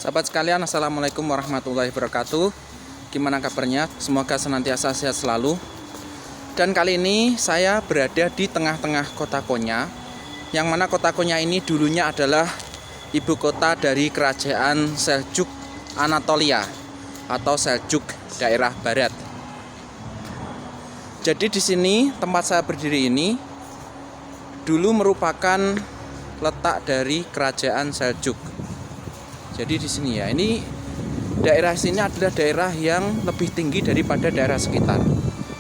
Sahabat sekalian, assalamualaikum warahmatullahi wabarakatuh. Gimana kabarnya? Semoga senantiasa sehat selalu. Dan kali ini saya berada di tengah-tengah kota Konya, yang mana kota Konya ini dulunya adalah ibu kota dari kerajaan Seljuk Anatolia atau Seljuk daerah barat. Jadi di sini tempat saya berdiri ini dulu merupakan letak dari kerajaan Seljuk. Jadi di sini ya, ini daerah sini adalah daerah yang lebih tinggi daripada daerah sekitar.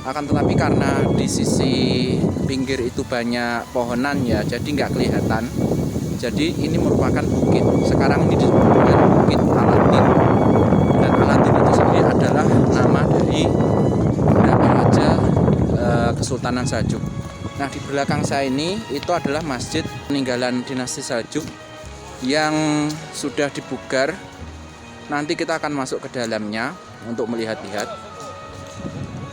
Akan tetapi karena di sisi pinggir itu banyak pohonan ya, jadi nggak kelihatan. Jadi ini merupakan bukit. Sekarang ini disebut dengan Bukit Aladin. Dan Aladin itu sendiri adalah nama dari beberapa raja Kesultanan Seljuk. Nah, di belakang saya ini itu adalah masjid peninggalan dinasti Seljuk yang sudah dibugar. Nanti kita akan masuk ke dalamnya untuk melihat-lihat.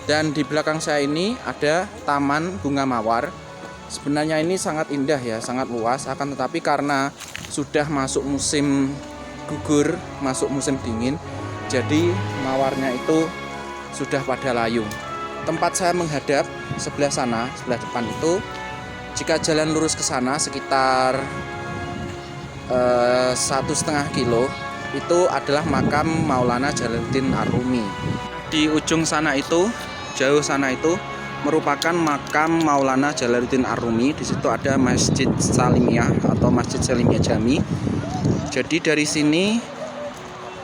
Dan di belakang saya ini ada taman bunga mawar. Sebenarnya ini sangat indah ya, sangat luas. Akan tetapi karena sudah masuk musim gugur, masuk musim dingin, jadi mawarnya itu sudah pada layu. Tempat saya menghadap sebelah sana, sebelah depan itu, jika jalan lurus ke sana sekitar 1,5 kilo, itu adalah makam Maulana Jalaluddin Ar-Rumi. Di ujung sana itu, jauh sana itu merupakan makam Maulana Jalaluddin Ar-Rumi. Di situ ada Masjid Salimiyah atau Masjid Salimiyah Jami. Jadi dari sini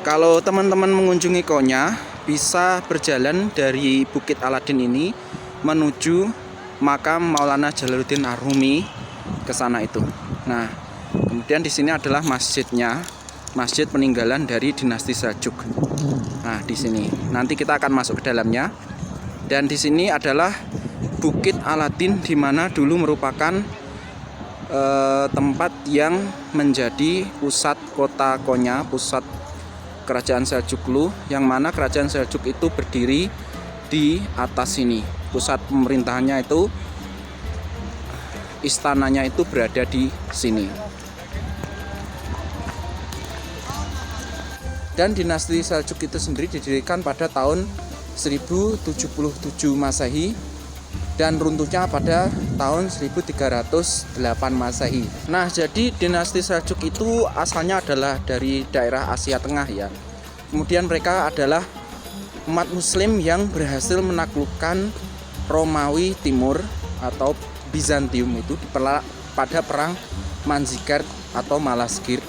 kalau teman-teman mengunjungi Konya, bisa berjalan dari Bukit Aladin ini menuju makam Maulana Jalaluddin Ar-Rumi ke sana itu. Nah, kemudian di sini adalah masjidnya, masjid peninggalan dari dinasti Seljuk. Nah, di sini nanti kita akan masuk ke dalamnya. Dan di sini adalah Bukit Aladin, di mana dulu merupakan tempat yang menjadi pusat kota Konya, pusat kerajaan Seljuk, yang mana kerajaan Seljuk itu berdiri di atas sini. Pusat pemerintahannya itu, istananya itu berada di sini. Dan dinasti Seljuk itu sendiri didirikan pada tahun 1077 Masehi dan runtuhnya pada tahun 1308 Masehi. Nah, jadi dinasti Seljuk itu asalnya adalah dari daerah Asia Tengah ya. Kemudian mereka adalah umat muslim yang berhasil menaklukkan Romawi Timur atau Bizantium itu pada perang Manzikert atau Malazgirt.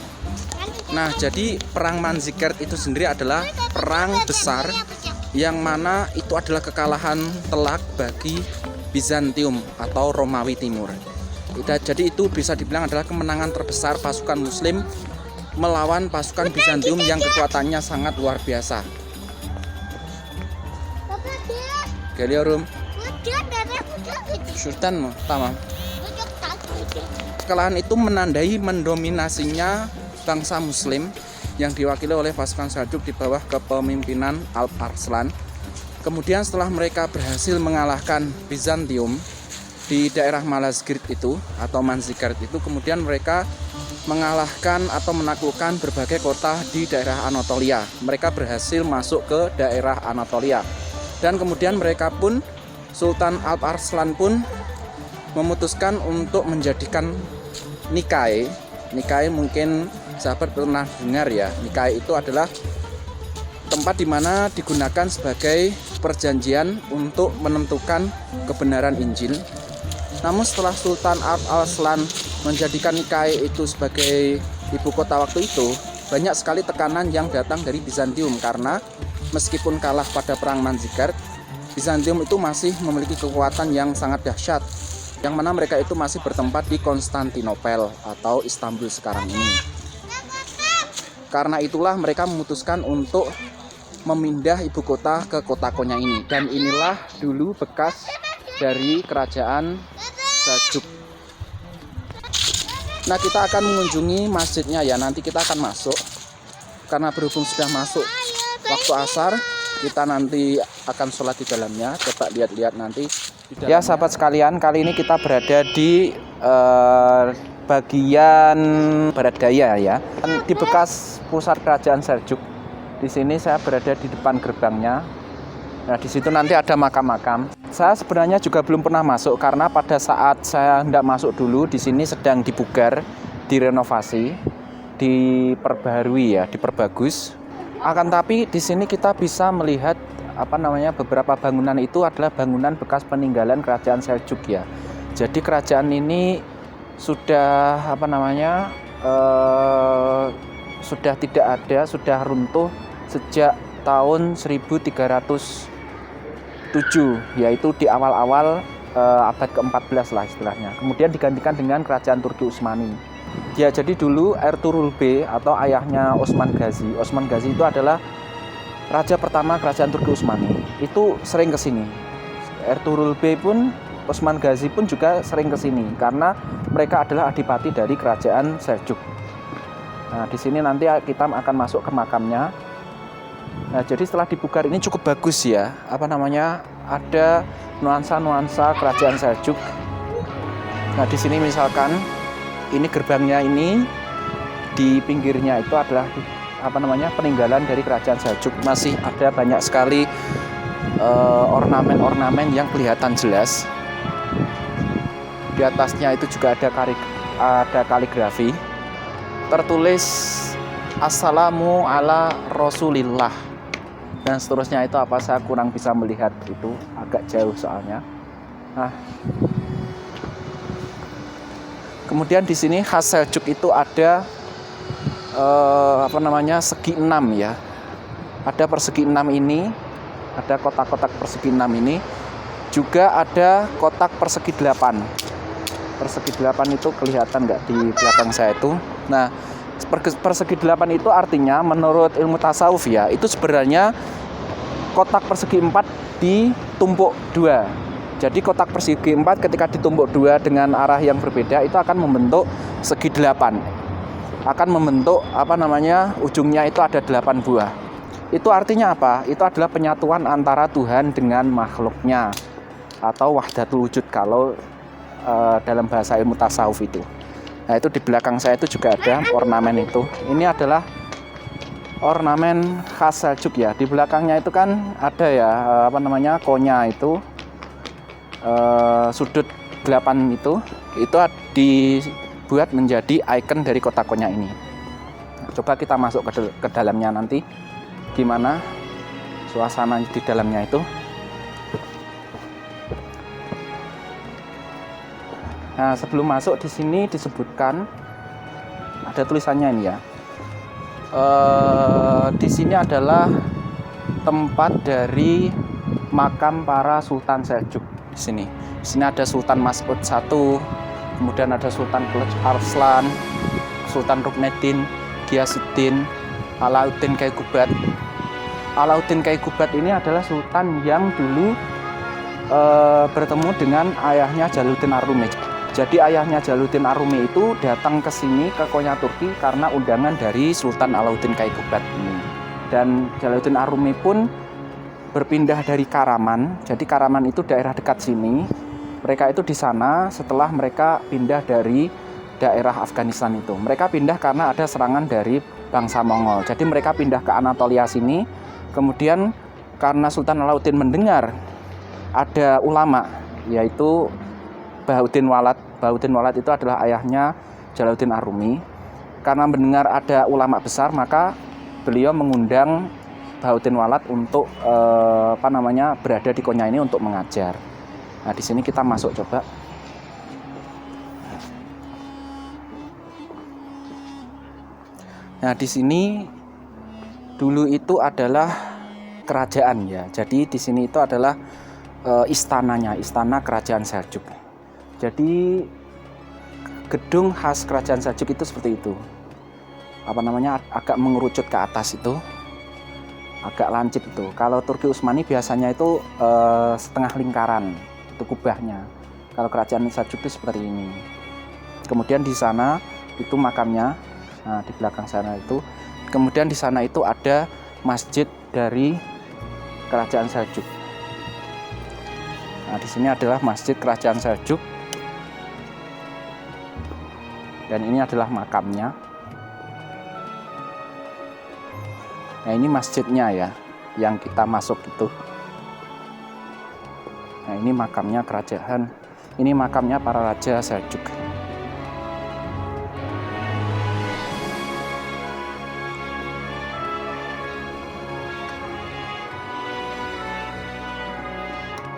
Nah, jadi perang Manzikert itu sendiri adalah perang besar yang mana itu adalah kekalahan telak bagi Bizantium atau Romawi Timur. Jadi itu bisa dibilang adalah kemenangan terbesar pasukan muslim melawan pasukan Bizantium yang kekuatannya sangat luar biasa. Galiorum Sultan tamam. Kekalahan itu menandai mendominasinya bangsa muslim yang diwakili oleh pasukan Seljuk di bawah kepemimpinan Alp Arslan. Kemudian setelah mereka berhasil mengalahkan Bizantium di daerah Malazgirt itu atau Manzikert itu, kemudian mereka mengalahkan atau menaklukkan berbagai kota di daerah Anatolia. Mereka berhasil masuk ke daerah Anatolia. Dan kemudian mereka pun, Sultan Alp Arslan pun memutuskan untuk menjadikan Nikai. Nikai mungkin sahabat pernah dengar ya. Nikai itu adalah tempat di mana digunakan sebagai perjanjian untuk menentukan kebenaran Injil. Namun setelah Sultan Alp Arslan menjadikan Nikai itu sebagai ibu kota waktu itu, banyak sekali tekanan yang datang dari Bizantium karena meskipun kalah pada perang Manzikert, Bizantium itu masih memiliki kekuatan yang sangat dahsyat, yang mana mereka itu masih bertempat di Konstantinopel atau Istanbul sekarang ini. Karena itulah mereka memutuskan untuk memindah ibu kota ke kota Konya ini. Dan inilah dulu bekas dari kerajaan Seljuk. Nah, kita akan mengunjungi masjidnya ya. Nanti kita akan masuk. Karena berhubung sudah masuk waktu asar, kita nanti akan sholat di dalamnya. Coba lihat-lihat nanti. Ya sahabat sekalian, kali ini kita berada di bagian barat daya ya. Di bekas pusat kerajaan Seljuk. Di sini saya berada di depan gerbangnya. Nah, di situ nanti ada makam-makam. Saya sebenarnya juga belum pernah masuk karena pada saat saya hendak masuk dulu, di sini sedang dipugar, direnovasi, diperbarui ya, diperbagus. Akan tapi di sini kita bisa melihat beberapa bangunan itu adalah bangunan bekas peninggalan kerajaan Seljuk ya. Jadi kerajaan ini sudah sudah tidak ada, sudah runtuh sejak tahun 1307, yaitu di awal-awal abad ke-14 lah istilahnya. Kemudian digantikan dengan kerajaan Turki Utsmani. Ya, jadi dulu Ertuğrul B atau ayahnya Osman Gazi. Osman Gazi itu adalah raja pertama kerajaan Turki Utsmani. Itu sering ke sini. Ertuğrul B pun, Osman Gazi pun juga sering ke sini karena mereka adalah adipati dari kerajaan Seljuk. Nah, di sini nanti kita akan masuk ke makamnya. Nah, jadi setelah dipugar ini cukup bagus ya. Ada nuansa-nuansa kerajaan Seljuk. Nah, di sini misalkan ini gerbangnya ini, di pinggirnya itu adalah peninggalan dari kerajaan Seljuk. Masih ada banyak sekali ornamen-ornamen yang kelihatan jelas. Di atasnya itu juga ada kaligrafi. Tertulis Assalamu ala Rasulillah. Dan seterusnya itu saya kurang bisa melihat, itu agak jauh soalnya. Nah, kemudian di sini khas Seljuk itu ada segi 6 ya. Ada persegi 6 ini, ada kotak-kotak persegi 6 ini. Juga ada kotak persegi 8. Persegi 8 itu kelihatan nggak di belakang saya itu. Nah, persegi 8 itu artinya menurut ilmu tasawuf ya, itu sebenarnya kotak persegi 4 ditumpuk 2. Jadi kotak persegi 4 ketika ditumpuk 2 dengan arah yang berbeda itu akan membentuk segi 8. Akan membentuk ujungnya itu ada 8 buah. Itu artinya apa? Itu adalah penyatuan antara Tuhan dengan makhluknya, atau wahdatul wujud kalau dalam bahasa ilmu tasawuf itu. Nah, itu di belakang saya itu juga ada ornamen itu. Ini adalah ornamen khas Seljuk ya. Di belakangnya itu kan ada ya konya itu, sudut 8 itu dibuat menjadi ikon dari kota Konya ini. Coba kita masuk ke dalamnya nanti gimana suasana di dalamnya itu. Nah, sebelum masuk di sini disebutkan ada tulisannya ini ya. Di sini adalah tempat dari makam para Sultan Seljuk. Di sini ada Sultan Mas'ud I, kemudian ada Sultan Kılıç Arslan, Sultan Rukneddin, Ghiyasuddin, Alauddin Kaykubat. Alauddin Kaykubat ini adalah sultan yang dulu bertemu dengan ayahnya Jalaluddin Ar-Rumi. Jadi ayahnya Jalaluddin Ar-Rumi itu datang ke sini ke Konya Turki karena undangan dari Sultan Alauddin Kaykubat ini. Dan Jalaluddin Ar-Rumi pun berpindah dari Karaman. Jadi Karaman itu daerah dekat sini. Mereka itu di sana setelah mereka pindah dari daerah Afghanistan itu. Mereka pindah karena ada serangan dari bangsa Mongol. Jadi mereka pindah ke Anatolia sini. Kemudian karena Sultan Alauddin mendengar ada ulama, yaitu Bahauddin Walad. Bahauddin Walad itu adalah ayahnya Jalaluddin Ar-Rumi. Karena mendengar ada ulama besar, maka beliau mengundang Bahauddin Walad untuk berada di Konya ini untuk mengajar. Nah, di sini kita masuk coba. Nah, di sini dulu itu adalah kerajaan ya. Jadi di sini itu adalah istananya, istana kerajaan Seljuk. Jadi gedung khas kerajaan Seljuk itu seperti itu. Agak mengerucut ke atas itu. Agak lancip itu. Kalau Turki Utsmani biasanya itu setengah lingkaran, itu kubahnya. Kalau kerajaan Seljuk itu seperti ini. Kemudian di sana itu makamnya. Nah, di belakang sana itu. Kemudian di sana itu ada masjid dari kerajaan Seljuk. Nah, di sini adalah masjid kerajaan Seljuk. Dan ini adalah makamnya. Nah, ini masjidnya ya, yang kita masuk itu. Nah, ini makamnya kerajaan. Ini makamnya para raja Seljuk.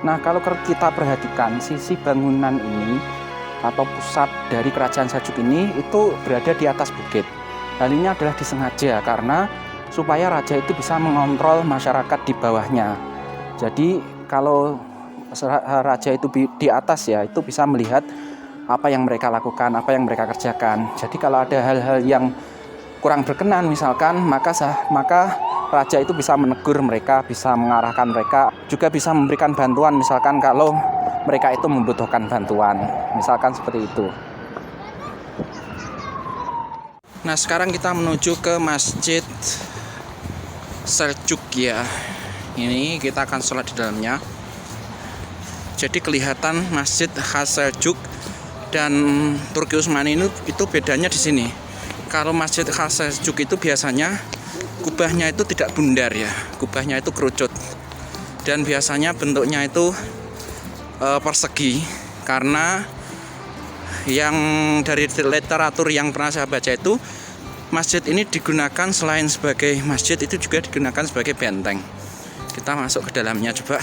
Nah, kalau kita perhatikan sisi bangunan ini atau pusat dari kerajaan Seljuk ini itu berada di atas bukit. Hal ini adalah disengaja karena supaya raja itu bisa mengontrol masyarakat di bawahnya. Jadi kalau raja itu di atas ya, itu bisa melihat apa yang mereka lakukan, apa yang mereka kerjakan. Jadi kalau ada hal-hal yang kurang berkenan misalkan, maka raja itu bisa menegur mereka, bisa mengarahkan mereka, juga bisa memberikan bantuan misalkan kalau mereka itu membutuhkan bantuan, misalkan seperti itu. Nah, sekarang kita menuju ke Masjid Seljuk ya. Ini kita akan sholat di dalamnya. Jadi kelihatan masjid khas Seljuk dan Turki Utsmani itu bedanya di sini. Kalau masjid khas Seljuk itu biasanya kubahnya itu tidak bundar ya, kubahnya itu kerucut. Dan biasanya bentuknya itu persegi, karena yang dari literatur yang pernah saya baca itu masjid ini digunakan selain sebagai masjid itu juga digunakan sebagai benteng. Kita masuk ke dalamnya coba.